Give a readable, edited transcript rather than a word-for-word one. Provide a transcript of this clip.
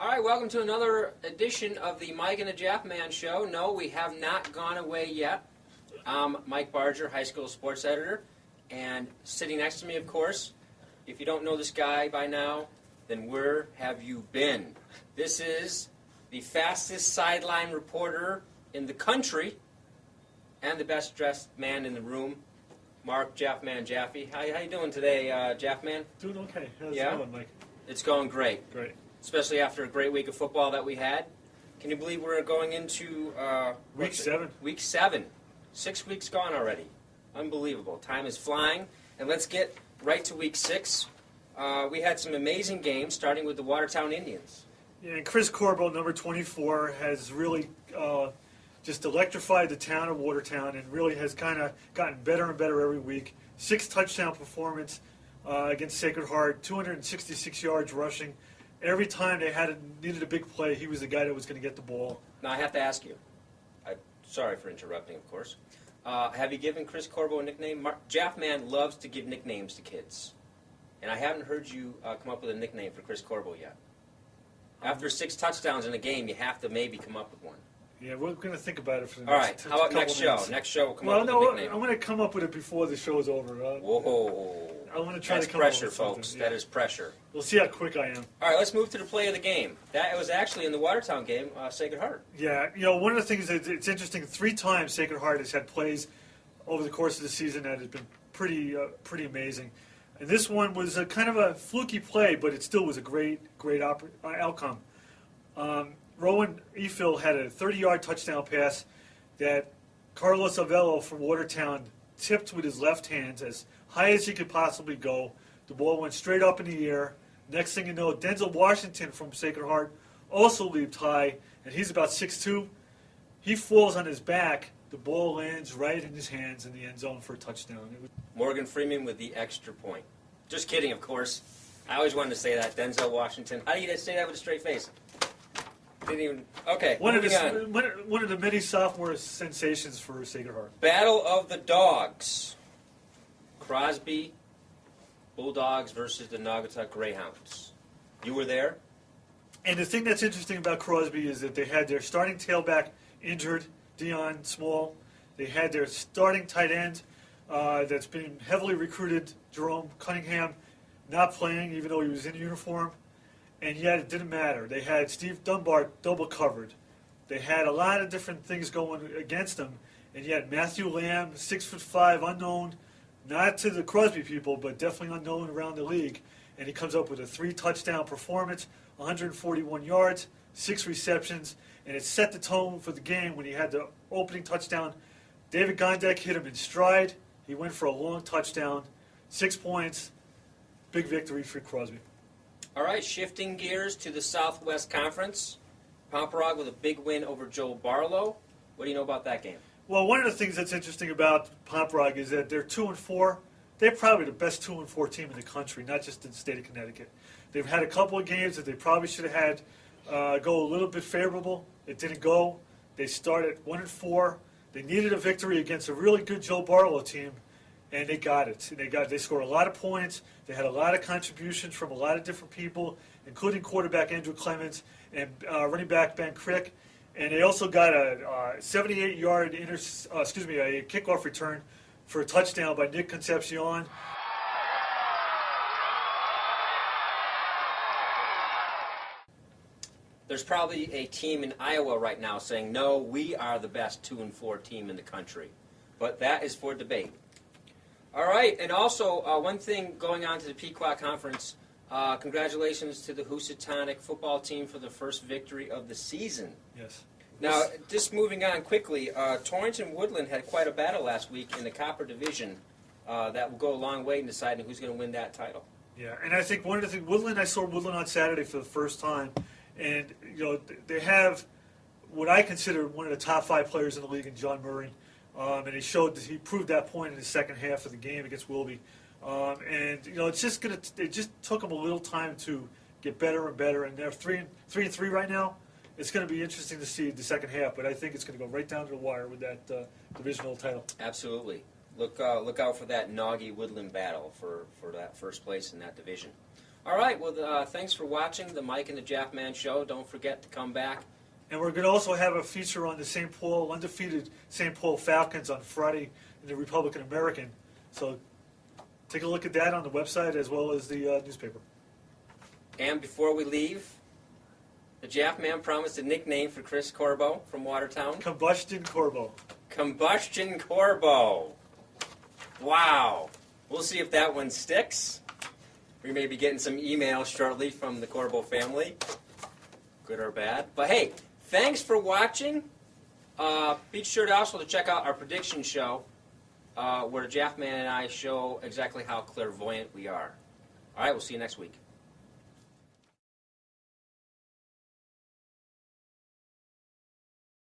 All right, welcome to another edition of the Mike and the Jaffman Show. No, we have not gone away yet. I'm Mike Barger, high school sports editor, and sitting next to me, of course, if you don't know this guy by now, then where have you been? This is the fastest sideline reporter in the country and the best dressed man in the room, Mark Jaffman Jaffe. How you doing today, Jaffman? Doing okay. How's Yeah? it going, Mike? It's going great. Great. Especially after a great week of football that we had. Can you believe we're going into Week 7. Week 7. 6 weeks gone already. Unbelievable. Time is flying. And let's get right to Week 6. We had some amazing games, starting with the Watertown Indians. Yeah, and Chris Corbo, number 24, has really just electrified the town of Watertown and really has kind of gotten better and better every week. 6 touchdown performance against Sacred Heart, 266 yards rushing. Every time they needed a big play, he was the guy that was going to get the ball. Now, I have to ask you. I'm sorry for interrupting, of course. Have you given Chris Corbo a nickname? Jaffman loves to give nicknames to kids. And I haven't heard you come up with a nickname for Chris Corbo yet. After 6 touchdowns in a game, you have to maybe come up with one. Yeah, we're going to think about it for the All next right, how about next minutes. show? Next show we'll come Well, up with no, a nickname. I'm going to come up with it before the show is over. Whoa. I want to try That's to come pressure, up with something. folks. Yeah. That is pressure. We'll see how quick I am. All right, let's move to the play of the game. That was actually in the Watertown game, Sacred Heart. Yeah, one of the things that it's interesting, 3 times Sacred Heart has had plays over the course of the season that has been pretty amazing. And this one was a kind of a fluky play, but it still was a great outcome. Rowan Efill had a 30-yard touchdown pass that Carlos Avello from Watertown tipped with his left hand as high as he could possibly go. The ball went straight up in the air. Next thing you know, Denzel Washington from Sacred Heart also leaped high, and he's about 6'2". He falls on his back. The ball lands right in his hands in the end zone for a touchdown. Morgan Freeman with the extra point. Just kidding, of course. I always wanted to say that, Denzel Washington. How do you say that with a straight face? Didn't even. Okay, moving on. One of the many sophomore sensations for Sacred Heart. Battle of the Dogs. Crosby Bulldogs versus the Naugatuck Greyhounds. You were there? And the thing that's interesting about Crosby is that they had their starting tailback injured, Dion Small. They had their starting tight end that's been heavily recruited, Jerome Cunningham, not playing even though he was in uniform. And yet it didn't matter. They had Steve Dunbar double covered. They had a lot of different things going against them. And yet Matthew Lamb, 6'5", unknown, not to the Crosby people, but definitely unknown around the league. And he comes up with a 3-touchdown performance, 141 yards, 6 receptions, and it set the tone for the game when he had the opening touchdown. David Gondek hit him in stride. He went for a long touchdown, 6 points, big victory for Crosby. All right, shifting gears to the Southwest Conference. Pomperog with a big win over Joe Barlow. What do you know about that game? Well, one of the things that's interesting about Pomperog is that they're 2-4. They're probably the best 2-4 team in the country, not just in the state of Connecticut. They've had a couple of games that they probably should have had go a little bit favorable. It didn't go. They started 1-4. They needed a victory against a really good Joe Barlow team, and they got it. They scored a lot of points. They had a lot of contributions from a lot of different people, including quarterback Andrew Clements and running back Ben Crick. And they also got a 78-yard a kickoff return for a touchdown by Nick Concepcion. There's probably a team in Iowa right now saying, no, we are the best 2-4 team in the country. But that is for debate. All right, and also one thing going on to the Pequot Conference, congratulations to the Housatonic football team for the first victory of the season. Yes. Now, just moving on quickly, Torrington Woodland had quite a battle last week in the Copper Division that will go a long way in deciding who's going to win that title. Yeah, and I think one of the things, I saw Woodland on Saturday for the first time, and they have what I consider one of the top 5 players in the league in John Murray, and he proved that point in the second half of the game against Wilby, and it just took them a little time to get better and better, and they're 3-3 right now. It's going to be interesting to see the second half, but I think it's going to go right down to the wire with that divisional title. Absolutely. Look out for that Naughty Woodland battle for that first place in that division. All right, well, thanks for watching the Mike and the Jaffman show. Don't forget to come back. And we're going to also have a feature on the St. Paul, undefeated St. Paul Falcons on Friday in the Republican American. So take a look at that on the website as well as the newspaper. And before we leave, the Jaffman promised a nickname for Chris Corbo from Watertown. Combustion Corbo. Combustion Corbo. Wow. We'll see if that one sticks. We may be getting some emails shortly from the Corbo family, good or bad. But hey, thanks for watching. Be sure to also check out our prediction show, where Jaffman and I show exactly how clairvoyant we are. All right, we'll see you next week.